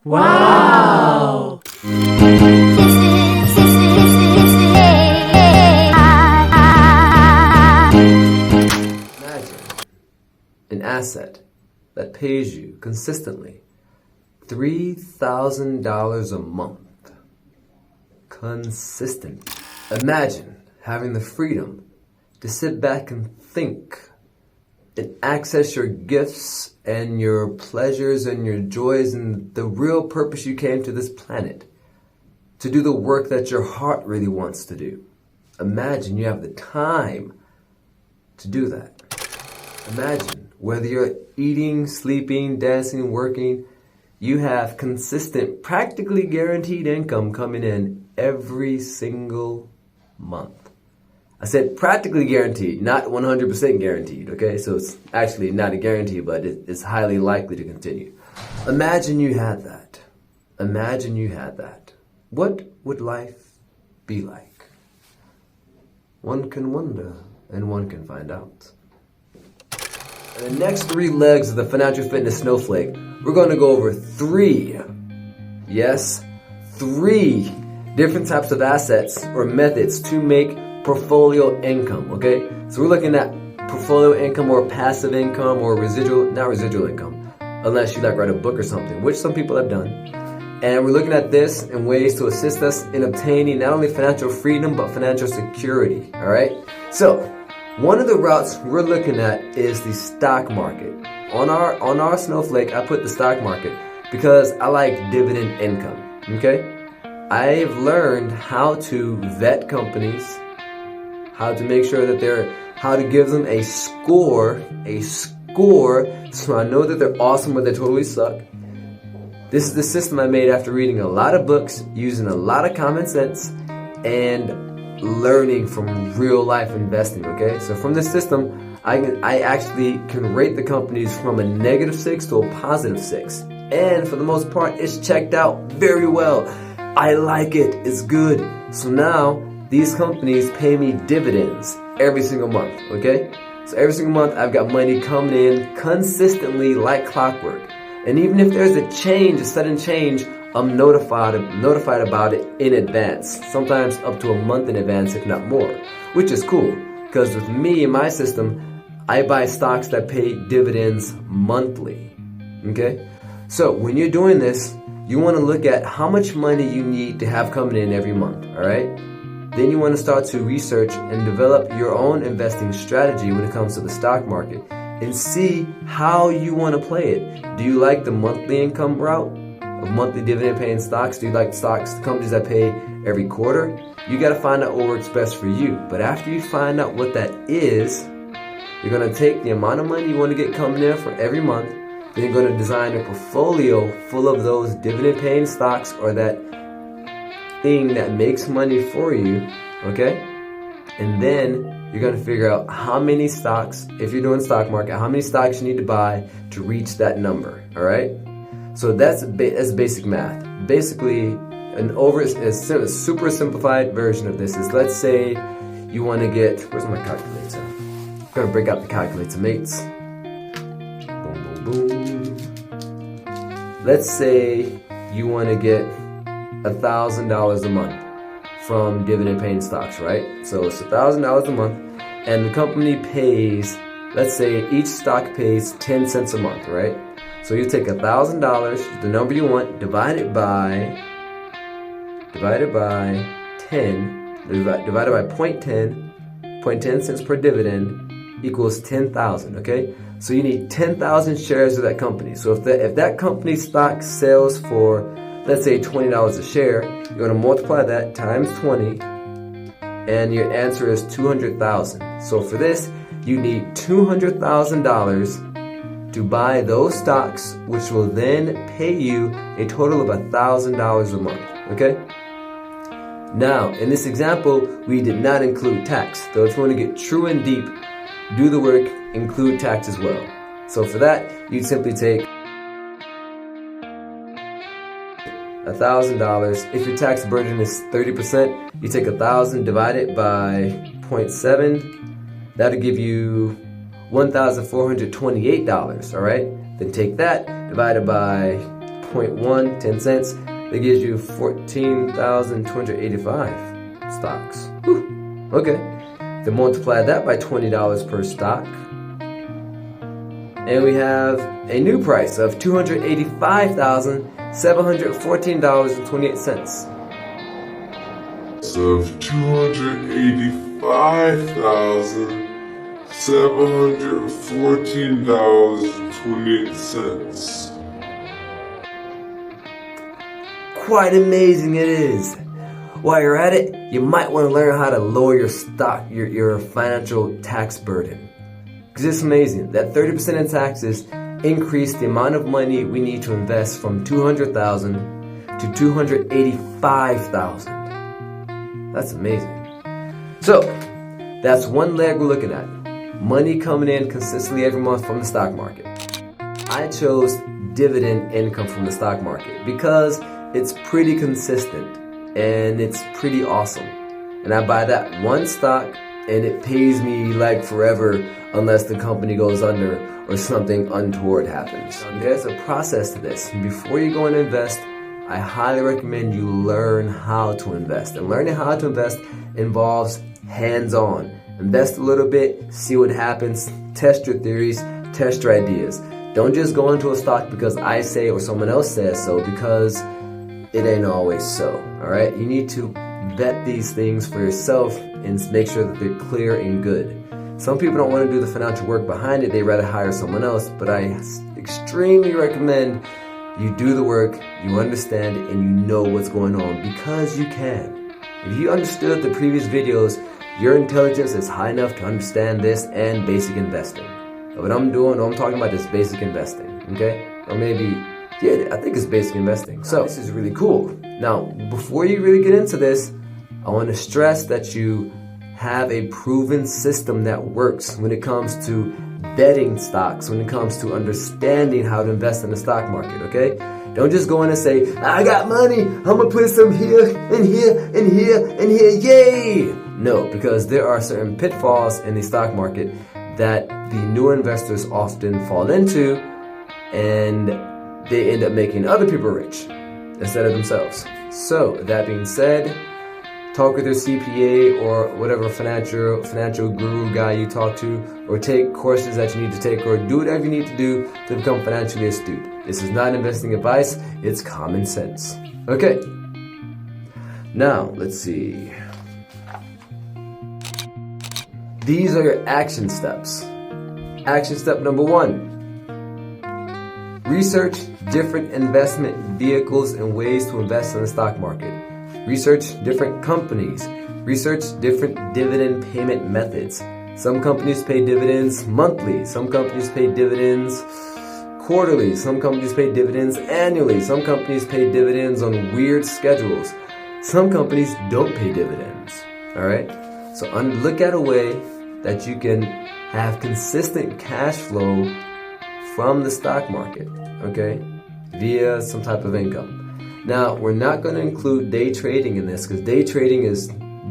Wow! Imagine an asset that pays you consistently $3,000 a month. Consistent. Imagine having the freedom to sit back and think and access your gifts and your pleasures and your joys and the real purpose you came to this planet, to do the work that your heart really wants to do. Imagine you have the time to do that. Imagine whether you're eating, sleeping, dancing, working, you have consistent, practically guaranteed income coming in every single month. I said practically guaranteed, not 100% guaranteed, okay? So it's actually not a guarantee, but it's highly likely to continue. Imagine you had that. Imagine you had that. What would life be like? One can wonder, and one can find out. In the next 3 legs of the financial fitness snowflake, we're going to go over 3 different types of assets or methods to make portfolio income, okay? So we're looking at portfolio income or passive income or not residual income, unless you like write a book or something, which some people have done. And we're looking at this in ways to assist us in obtaining not only financial freedom, but financial security, all right? So one of the routes we're looking at is the stock market. On our snowflake, I put the stock market because I like dividend income, okay? I've learned how to vet companies, how to make sure that how to give them a score, so I know that they're awesome or they totally suck. This is the system I made after reading a lot of books, using a lot of common sense, and learning from real life investing, okay? So from this system, I actually can rate the companies from a -6 to a +6. And for the most part, it's checked out very well. I like it, it's good. So now, these companies pay me dividends every single month, okay? So every single month, I've got money coming in consistently like clockwork. And even if there's a sudden change, I'm notified about it in advance. Sometimes up to a month in advance, if not more, which is cool. Because with me and my system, I buy stocks that pay dividends monthly, okay? So when you're doing this, you want to look at how much money you need to have coming in every month, all right? Then you want to start to research and develop your own investing strategy when it comes to the stock market and see how you want to play it. Do you like the monthly income route of monthly dividend paying stocks? Do you like companies that pay every quarter? You got to find out what works best for you. But after you find out what that is, you're going to take the amount of money you want to get coming in for every month. Then you're going to design a portfolio full of those dividend paying stocks or that thing that makes money for you, okay? And then you're going to figure out how many stocks, if you're doing stock market, how many stocks you need to buy to reach that number, all right? So that's basic math. Basically, a super simplified version of this is, let's say you want to get, where's my calculator? I'm going to break out the calculator, mates. Boom, boom, boom. Let's say you want to get $1,000 a month from dividend paying stocks, right? So it's $1,000 a month, and the company pays, let's say each stock pays 10 cents a month, right? So you take $1,000, the number you want, divided by 10, divided by 0.10 cents per dividend equals 10,000, okay? So you need 10,000 shares of that company. So if that company's stock sells for, let's say $20 a share, you're going to multiply that times 20, and your answer is 200,000. So for this, you need $200,000 to buy those stocks, which will then pay you a total of $1,000 a month, okay? Now, in this example, we did not include tax. So if you want to get true and deep, do the work, include tax as well. So for that, you'd simply take $1,000. If your tax burden is 30%, you take 1,000 divided by 0.7. That'll give you $1,428, all right? Then take that divided by 0.1, 10 cents. That gives you 14,285 stocks. Whew. Okay. Then multiply that by $20 per stock. And we have a new price of $285,714.28. Of $285,714.28. Quite amazing it is. While you're at it, you might want to learn how to lower your financial tax burden. Because it's amazing that 30% in taxes increase the amount of money we need to invest from $200,000 to $285,000. That's amazing. So, that's one leg we're looking at. Money coming in consistently every month from the stock market. I chose dividend income from the stock market because it's pretty consistent and it's pretty awesome. And I buy that one stock and it pays me like forever unless the company goes under or something untoward happens. There's a process to this. Before you go and invest, I highly recommend you learn how to invest. And learning how to invest involves hands-on. Invest a little bit, see what happens, test your theories, test your ideas. Don't just go into a stock because I say or someone else says so, because it ain't always so, all right? You need to vet these things for yourself and make sure that they're clear and good. Some people don't want to do the financial work behind it. They'd rather hire someone else, but I extremely recommend you do the work, you understand it, and you know what's going on, because you can. If you understood the previous videos, your intelligence is high enough to understand this and basic investing. What I'm talking about is basic investing, okay? Or maybe, yeah, I think it's basic investing. So this is really cool. Now, before you really get into this, I want to stress that you have a proven system that works when it comes to betting stocks, when it comes to understanding how to invest in the stock market, okay? Don't just go in and say, I got money, I'm gonna put some here, and here, and here, and here, yay! No, because there are certain pitfalls in the stock market that the newer investors often fall into, and they end up making other people rich instead of themselves. So, that being said, talk with your CPA or whatever financial guru guy you talk to, or take courses that you need to take, or do whatever you need to do to become financially astute. This is not investing advice, it's common sense. Okay, now let's see. These are your action steps. Action step number 1. Research different investment vehicles and ways to invest in the stock market. Research different companies. Research different dividend payment methods. Some companies pay dividends monthly. Some companies pay dividends quarterly. Some companies pay dividends annually. Some companies pay dividends on weird schedules. Some companies don't pay dividends. All right? So look at a way that you can have consistent cash flow from the stock market, okay, via some type of income. Now, we're not going to include day trading in this, because day trading is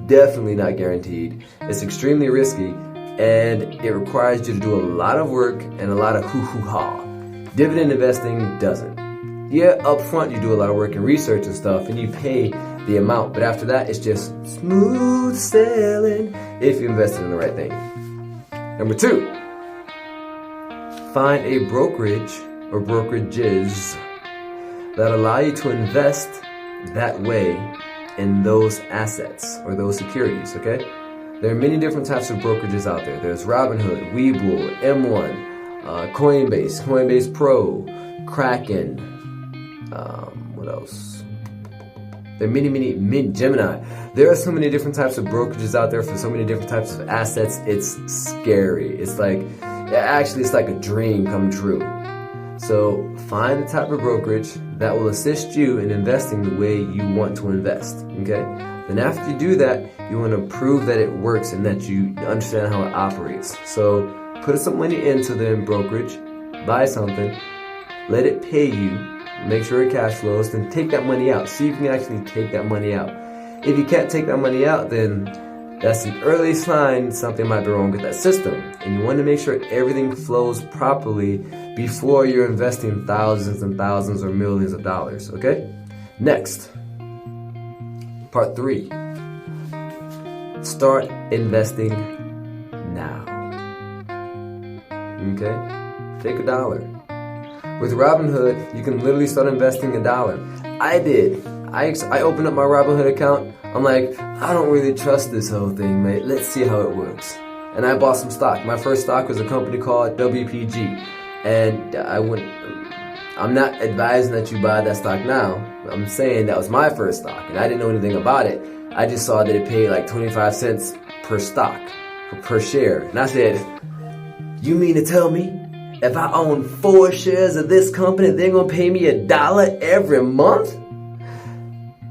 definitely not guaranteed. It's extremely risky, and it requires you to do a lot of work and a lot of hoo-hoo-ha. Dividend investing doesn't. Yeah, up front you do a lot of work and research and stuff, and you pay the amount, but after that it's just smooth sailing if you invested in the right thing. Number 2, find a brokerage or brokerages that allow you to invest that way in those assets or those securities, okay? There are many different types of brokerages out there. There's Robinhood, Webull, M1, Coinbase, Coinbase Pro, Kraken, what else? There are many, Gemini. There are so many different types of brokerages out there for so many different types of assets. It's scary. It's like a dream come true. So find the type of brokerage that will assist you in investing the way you want to invest, okay? Then after you do that, you want to prove that it works and that you understand how it operates. So put some money into the brokerage, buy something, let it pay you, make sure it cash flows, then take that money out. See if you can actually take that money out. If you can't take that money out, then That's an early sign something might be wrong with that system. And you want to make sure everything flows properly before you're investing thousands and thousands or millions of dollars, okay? Next, part 3. Start investing now. Okay? Take $1. With Robinhood, you can literally start investing $1. I did. I opened up my Robinhood account. I'm like, I don't really trust this whole thing, mate. Let's see how it works. And I bought some stock. My first stock was a company called WPG. And I'm not advising that you buy that stock now. I'm saying that was my first stock. And I didn't know anything about it. I just saw that it paid like 25 cents per stock, per share. And I said, you mean to tell me if I own 4 shares of this company, they're going to pay me $1 every month?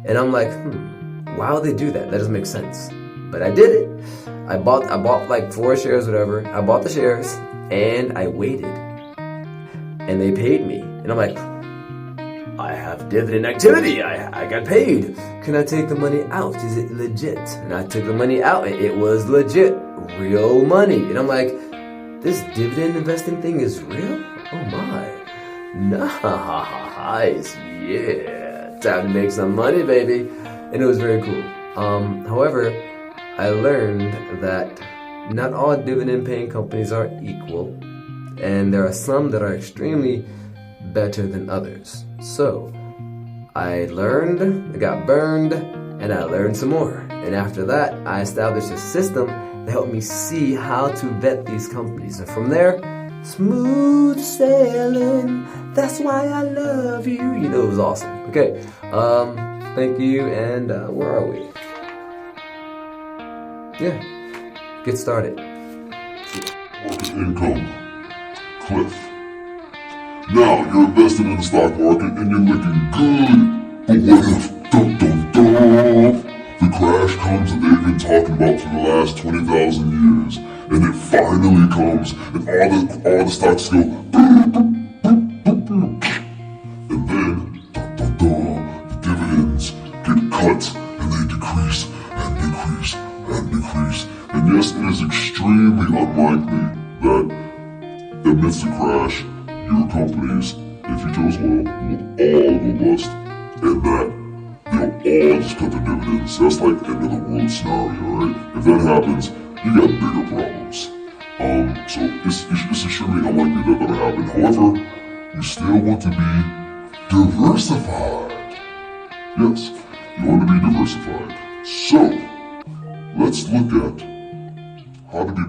And I'm like, why would they do that? That doesn't make sense. But I did it. I bought like 4 shares, whatever. I bought the shares and I waited. And they paid me. And I'm like, I have dividend activity. I got paid. Can I take the money out? Is it legit? And I took the money out and it was legit. Real money. And I'm like, this dividend investing thing is real? Oh my. Nice. Yeah. Time to make some money, baby. And it was very cool. However, I learned that not all dividend paying companies are equal. And there are some that are extremely better than others. So, I learned, I got burned, and I learned some more. And after that, I established a system that helped me see how to vet these companies. And from there, smooth sailing, that's why I love you. You know, it was awesome. Okay, thank you, and where are we? Yeah, get started. Market income, cliff. Now you're investing in the stock market and you're looking good, but what if, the crash comes that they've been talking about for the last 20,000 years, and it finally comes, and all the stocks go, and then, the dividends get cut, and they decrease, and decrease, and decrease. And yes, it is extremely unlikely that amidst the crash, your companies, if you chose well, will all go bust, and that they'll all just cut their dividends. That's like end of the world scenario, right? If that happens, you got bigger problems. So it's extremely unlikely that that'll happen. However, you still want to be diversified. Yes, you want to be diversified. So, let's look at how to be